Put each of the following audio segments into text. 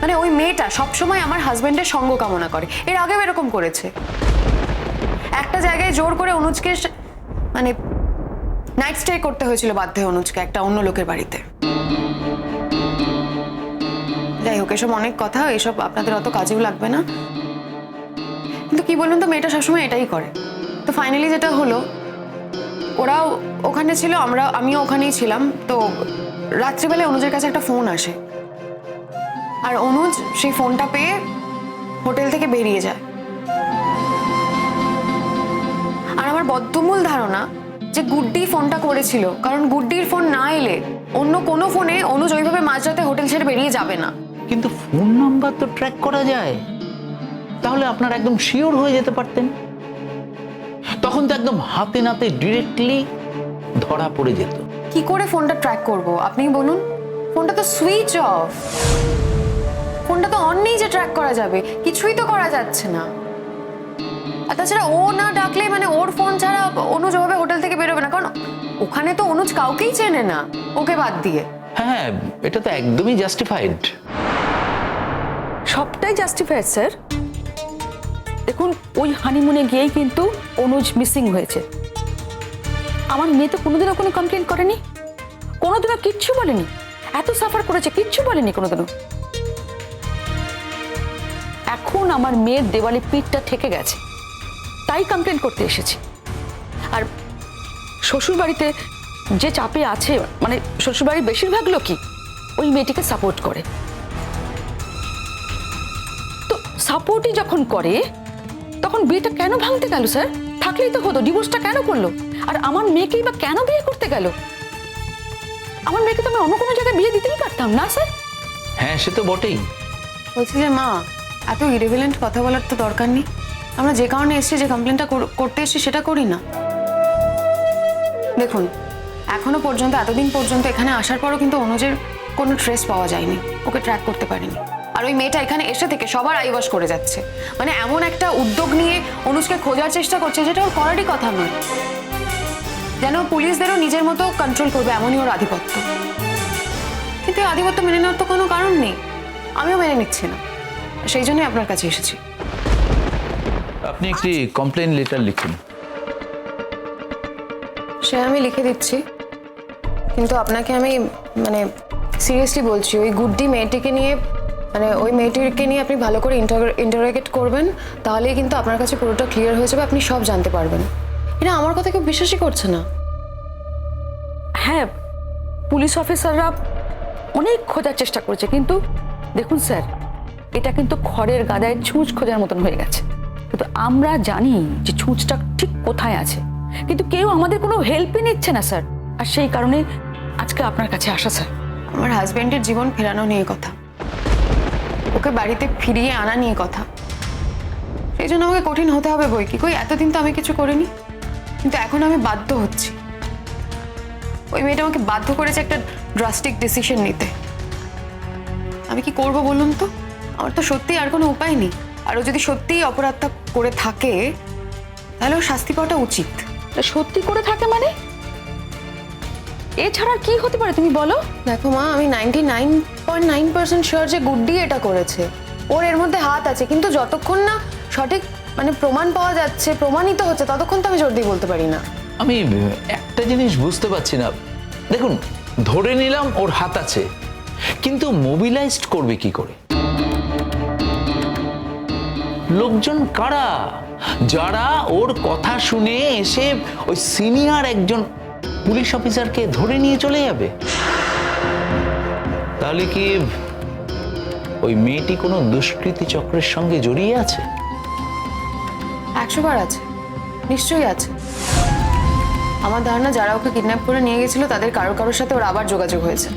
মানে ওই মেয়েটা সবসময় আমার হাজবেন্ডের সঙ্গ কামনা করে, এর আগেও এরকম করেছে। একটা জায়গায় জোর করে অনুজকে মানে নাইট স্টে করতে হয়েছিল বাধ্য হয়ে অনুজকে একটা অন্য লোকের বাড়িতে। যাই হোক, এসব অনেক কথা, এসব আপনাদের অত কাজেও লাগবে না। কিন্তু কি বলুন তো, মেয়েটা সবসময় এটাই করে। তো ফাইনালি যেটা হলো, ওরাও ওখানে ছিল, আমিও ওখানেই ছিলাম। তো রাত্রিবেলায় অনুজের কাছে একটা ফোন আসে, আর অনুজ সেই ফোনটা পেয়ে হোটেল থেকে বেরিয়ে যায়। আর আমার বদ্ধমূল ধারণা যে গুড্ডি ফোনটা করেছিল, কারণ গুড্ডির ফোন না এলে অন্য কোনো ফোনে অনুজ ওইভাবে মাঝরাতে হোটেল ছেড়ে বেরিয়ে যাবে না। কিন্তু ফোন নাম্বার তো ট্র্যাক করা যায়, তাহলে আপনারা একদম শিওর হয়ে যেতে পারতেন। তখন তো একদম হাতে নাতে ডিরেক্টলি ধরা পড়ে যেত। কি করে ফোনটা ট্র্যাক করব আপনি বলুন? ফোনটা তো সুইচ অফ, ফোনটা তো অন নেই যে ট্র্যাক করা যাবে, কিছুই তো করা যাচ্ছে না। আর তাছাড়া ও না ডাকলে মানে ওর ফোন ছাড়া অনুজ ওভাবে হোটেল থেকে বেরোবে না, কারণ ওখানে তো অনুজ কাউকেই চেনে না ওকে বাদ দিয়ে। হ্যাঁ, এটা তো একদমই জাস্টিফাইড। সবটাই জাস্টিফাইড স্যার। দেখুন, ওই হানিমুনে গিয়েই কিন্তু অনুজ মিসিং হয়েছে। আমার মেয়ে তো কোনোদিনও কোনো কমপ্লেন করেনি, কোনোদিনও কিচ্ছু বলেনি, এত সাফার করেছে কিচ্ছু বলেনি কোনোদিনও। এখন আমার মেয়ের দেওয়ালে পিঠটা ঠেকে গেছে, তাই কমপ্লেন করতে এসেছি। আর শ্বশুর বাড়িতে যে চাপে আছে, মানে শ্বশুর বাড়ির বেশিরভাগ লোকই ওই মেয়েটিকে সাপোর্ট করে। তো সাপোর্টই যখন করে, তখন বিয়েটা কেন ভাঙতে গেল স্যার? থাকলেই তো হতো, ডিভোর্সটা কেন করলো? আর আমার মেয়েকেই বা কেন বিয়ে করতে গেল? আমার মেয়েকে তো আমি অন্য কোনো জায়গায় বিয়ে দিতেই পারতাম না স্যার। হ্যাঁ, সে তো বটেই। বলছি যে মা, এত ইরেভিলেন্ট কথা বলার তো দরকার নেই। আমরা যে কারণে এসেছি, যে কমপ্লেনটা করতে এসেছি সেটা করি না। দেখুন, এখনো পর্যন্ত, এতদিন পর্যন্ত এখানে আসার পরও কিন্তু অনুজের কোনো ট্রেস পাওয়া যায়নি, ওকে ট্র্যাক করতে পারিনি। আর ওই মেয়েটা এখানে এসে থেকে সবার আইওয়াশ করে যাচ্ছে, মানে এমন একটা উদ্যোগ নিয়ে অনুজকে খোঁজার চেষ্টা করছে যেটা ওর করারই কথা নয়। যেন পুলিশদেরও নিজের মতো কন্ট্রোল করবে, এমনই ওর আধিপত্য। কিন্তু এই আধিপত্য মেনে নেওয়ার তো কোনো কারণ নেই, আমিও মেনে নিচ্ছি না, সেই জন্যই আপনার কাছে এসেছি। আপনি একটি কমপ্লেন লেটার লিখুন। সে আমি লিখে দিচ্ছি, কিন্তু আপনাকে আমি মানে সিরিয়াসলি বলছি, ওই গুড্ডি মেয়েটিকে নিয়ে, মানে ওই মেয়েটিকে নিয়ে আপনি ভালো করে ইন্টারোগেট করবেন, তাহলেই কিন্তু আপনার কাছে পুরোটা ক্লিয়ার হয়ে যাবে, আপনি সব জানতে পারবেন। এটা আমার কথা কেউ বিশ্বাসই করছে না। হ্যাঁ, পুলিশ অফিসাররা অনেক খোঁজার চেষ্টা করেছে, কিন্তু দেখুন স্যার, এটা কিন্তু খড়ের গাদায় ছুঁচ খোঁজার মতন হয়ে গেছে। কিন্তু আমরা জানি যে ছুঁচটা ঠিক কোথায় আছে, কিন্তু কেউ আমাদের কোনো হেল্পই নিচ্ছে না স্যার। আর সেই কারণে আজকে আপনার কাছে আসা স্যার। আমার হাজব্যান্ডের জীবন ফেরানো নিয়ে কথা, ওকে বাড়িতে ফিরিয়ে আনা নিয়ে কথা। সেই জন্য আমাকে কঠিন হতে হবে বই কি, কই এতদিন তো আমি কিছু করিনি, কিন্তু এখন আমি বাধ্য হচ্ছি। ওই মেয়েটা আমাকে বাধ্য করেছে একটা ড্রাস্টিক ডিসিশন নিতে। আমি কি করব বলুন তো? আমার তো সত্যি আর কোনো উপায় নেই। আর ও যদি সত্যিই অপরাধটা করে থাকে, তাহলে ওর শাস্তি পাওয়াটা উচিত। এটা সত্যি করে থাকে মানে? এছাড়া কি হতে পারে তুমি বলো? দেখো মা, আমি 99.9% শিওর যে গুড্ডি এটা করেছে, ওর এর মধ্যে হাত আছে। কিন্তু যতক্ষণ না সঠিক মানে প্রমাণ পাওয়া যাচ্ছে, প্রমাণিত হচ্ছে, ততক্ষণ তো আমি জোর দিয়ে বলতে পারি না। আমি একটা জিনিস বুঝতে পারছি না। দেখুন, ধরে নিলাম ওর হাত আছে, কিন্তু মোবিলাইজড করবে কি করে? লোকজন কারা যারা ওর কথা শুনে এসে ওই সিনিয়র একজন পুলিশ অফিসারকে ধরে নিয়ে চলে যাবে? তাহলে কি ওই মেয়েটি কোনো দুষ্কৃতী চক্রের সঙ্গে জড়িয়ে আছে? 100 বার আছে, নিশ্চয়ই আছে। আমার ধারণা যারা ওকে কিডন্যাপ করে নিয়ে গেছিল তাদের কারোর সাথে ওর আবার যোগাযোগ হয়েছে।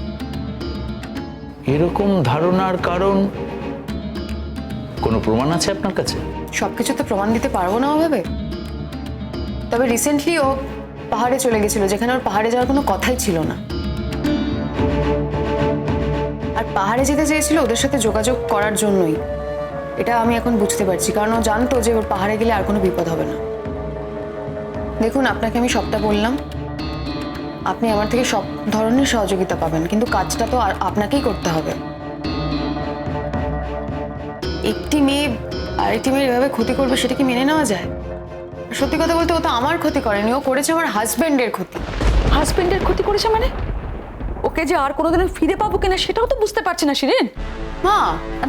এরকম ধারণার কারণ কোনো প্রমাণ আছে আপনার কাছে? সবকিছু তো প্রমাণ দিতে পারবো না ওভাবে। তবে রিসেন্টলি ও পাহাড়ে চলে গেছিল, যেখানে ওর পাহাড়ে যাওয়ার কোনো কথাই ছিল না। আর পাহাড়ে যেতে চেয়েছিল ওদের সাথে যোগাযোগ করার জন্যই, এটা আমি এখন বুঝতে পারছি, কারণ ও জানতো যে ওর পাহাড়ে গেলে আর কোনো বিপদ হবে না। দেখুন, আপনাকে আমি সবটা বললাম, আপনি আমার থেকে সব ধরনের সহযোগিতা পাবেন, কিন্তু কাজটা তো আপনাকেই করতে হবে। একটি মেয়ে আরেকটি মেয়ের এভাবে ক্ষতি করবে সেটা কি মেনে নেওয়া যায়? সত্যি কথা বলতে ও তো আমার ক্ষতি করেনি, ও করেছে আমার হাজবেন্ডের ক্ষতি। হাজবেন্ডের ক্ষতি করেছে মানে? ওকে যে আর কোনোদিনও ফিরে পাবো কিনা সেটাও তো বুঝতে পারছি না শিরিন। মা,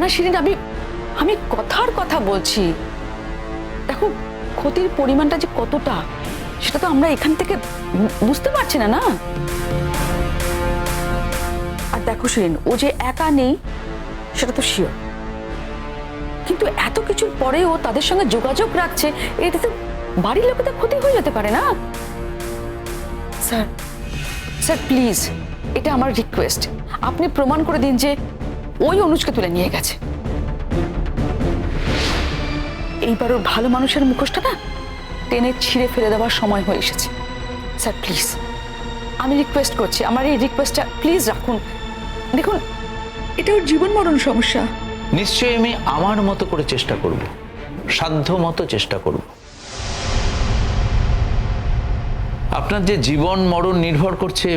না শিরিন, আমি কথার কথা বলছি। দেখো, ক্ষতির পরিমাণটা যে কতটা সেটা তো আমরা এখান থেকে বুঝতে পারছি না। আর দেখো শিরিন, ও যে একা নেই সেটা তো শিওর, কিন্তু এত কিছুর পরেও তাদের সঙ্গে যোগাযোগ রাখছে, এটা তো বাড়ির লোকেদের ক্ষতি হয়ে যেতে পারে না? স্যার স্যার প্লিজ, এটা আমার রিকোয়েস্ট, আপনি প্রমাণ করে দিন যে ওই অনুজকে তুলে নিয়ে গেছে। এইবার ওর ভালো মানুষের মুখোশটা না টেনে ছিঁড়ে ফেলে দেওয়ার সময় হয়ে এসেছে। স্যার প্লিজ, আমি রিকোয়েস্ট করছি, আমার এই রিকোয়েস্টটা প্লিজ রাখুন। দেখুন, এটা ওর জীবন মরণ সমস্যা। নিশ্চয়ই আমি আমার মতো করে চেষ্টা করব, সাধ্য মতো চেষ্টা করব। আপনার যে জীবন মরণ নির্ভর করছে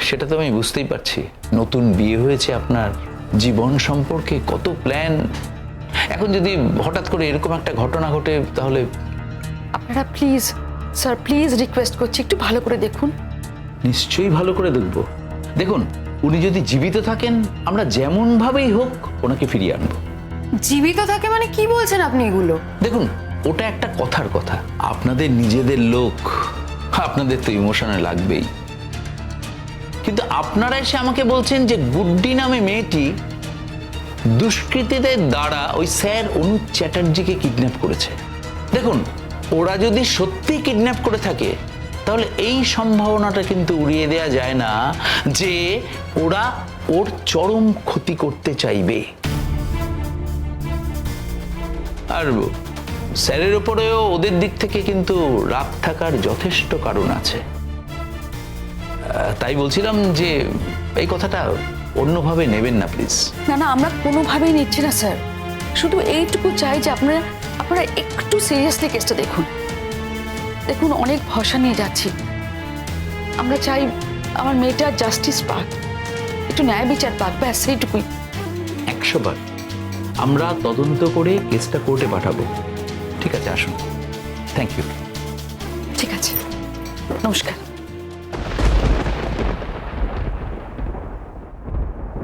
সেটা তো আমি বুঝতেই পারছি। নতুন বিয়ে হয়েছে আপনার, জীবন সম্পর্কে কত প্ল্যান। এখন যদি হঠাৎ করে এরকম একটা ঘটনা ঘটে তাহলে? আপনারা প্লিজ স্যার, প্লিজ রিকোয়েস্ট করছি, একটু ভালো করে দেখুন। নিশ্চয়ই ভালো করে দেখব। দেখুন, উনি যদি জীবিত থাকেন আমরা যেমন ভাবেই হোক ওনাকে ফিরিয়ে আনবো। জীবিত থাকে মানে কি বলছেন আপনি এগুলো? দেখুন, ওটা একটা কথার কথা, আপনাদের নিজেদের লোক, আপনাদের তো ইমোশনে লাগবেই। কিন্তু আপনারা এসে আমাকে বলছেন যে গুড্ডি নামে মেয়েটি দুষ্কৃতীদের দ্বারা ওই স্যার অনুজ চ্যাটার্জিকে কিডন্যাপ করেছে। দেখুন, ওরা যদি সত্যি কিডন্যাপ করে থাকে তাহলে এই সম্ভাবনাটা কিন্তু উড়িয়ে দেওয়া যায় না যে ওরা ওর চরম ক্ষতি করতে চাইবে। আর স্যারের উপরেও ওদের দিক থেকে কিন্তু রাগ থাকার যথেষ্ট কারণ আছে। তাই বলছিলাম যে এই কথাটা অন্যভাবে নেবেন না প্লিজ। না, আমরা কোনোভাবেই নিচ্ছি না স্যার, শুধু এইটুকু চাই যে আপনারা একটু সিরিয়াসলি কেসটা দেখুন। দেখুন, অনেক ভরসা নিয়ে যাচ্ছি, আমরা চাই আমার মেয়েটার জাস্টিস পাক, একটু ন্যায় বিচার পাক, ব্যাস সেইটুকুই। 100 বার আমরা তদন্ত করে কেসটা কোর্টে পাঠাবো। ঠিক আছে, আসুন। Thank you. ঠিক আছে, নমস্কার।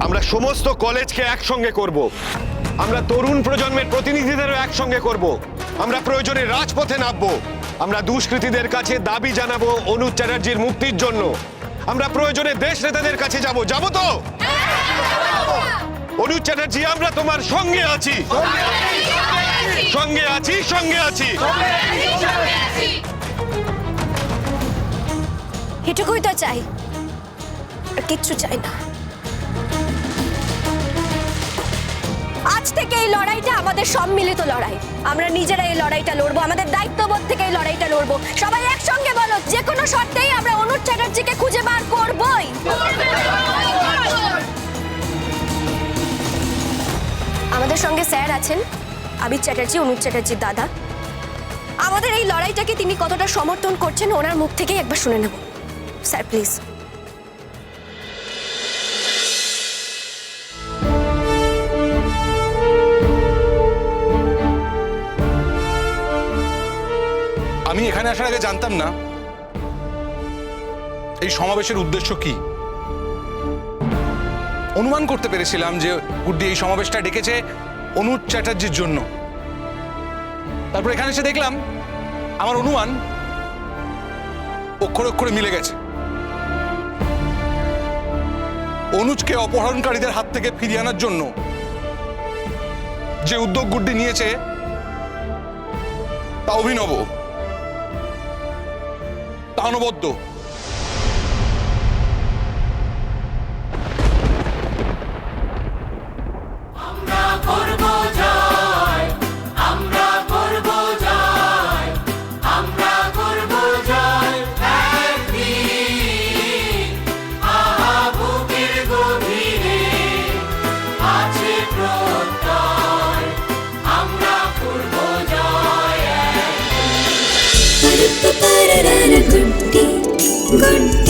আমরা সমস্ত কলেজকে একসঙ্গে করব। আমরা তরুণ প্রজন্মের প্রতিনিধিদেরও একসঙ্গে করব। আমরা প্রয়োজনে রাজপথে নামবো। আমরা দুষ্কৃতীদের কাছে দাবি জানাবো অনুজ চ্যাটার্জির মুক্তির জন্য। আমরা প্রয়োজনে দেশ নেতাদের কাছে যাব তো? অনুজ চ্যাটার্জি, আমরা তোমার সঙ্গে আছি, সঙ্গে আছি, সঙ্গে আছি। এটুকুই তো চাই, আর কিচ্ছু চাই না। আজ থেকে এই লড়াইটা আমাদের সম্মিলিত লড়াই। আমরা নিজেরা এই লড়াইটা লড়বো, আমাদের দায়িত্ববোধ থেকে এই লড়াইটা লড়বো। সবাই একসঙ্গে বলো, যে কোনো শর্তেই আমরা অনুজ চ্যাটার্জিকে খুঁজে বার করবই। আমাদের সঙ্গে স্যার আছেন, আবির চ্যাটার্জি, অনুজ চ্যাটার্জির দাদা। আমাদের এই লড়াইটাকে তিনি কতটা সমর্থন করছেন ওনার মুখ থেকেই একবার শুনে নেব। Sir please. আমি এখানে আসার আগে জানতাম না এই সমাবেশের উদ্দেশ্য কি। অনুমান করতে পেরেছিলাম যে গুড্ডি এই সমাবেশটা ডেকেছে অনুজ চ্যাটার্জির জন্য। তারপর এখানে এসে দেখলাম আমার অনুমান অক্ষরে অক্ষরে মিলে গেছে। অনুজকে অপহরণকারীদের হাত থেকে ফিরিয়ে আনার জন্য যে উদ্যোগ গুড্ডি নিয়েছে তা অভিনব, তা অনবদ্য। गुड्डी गुड्डी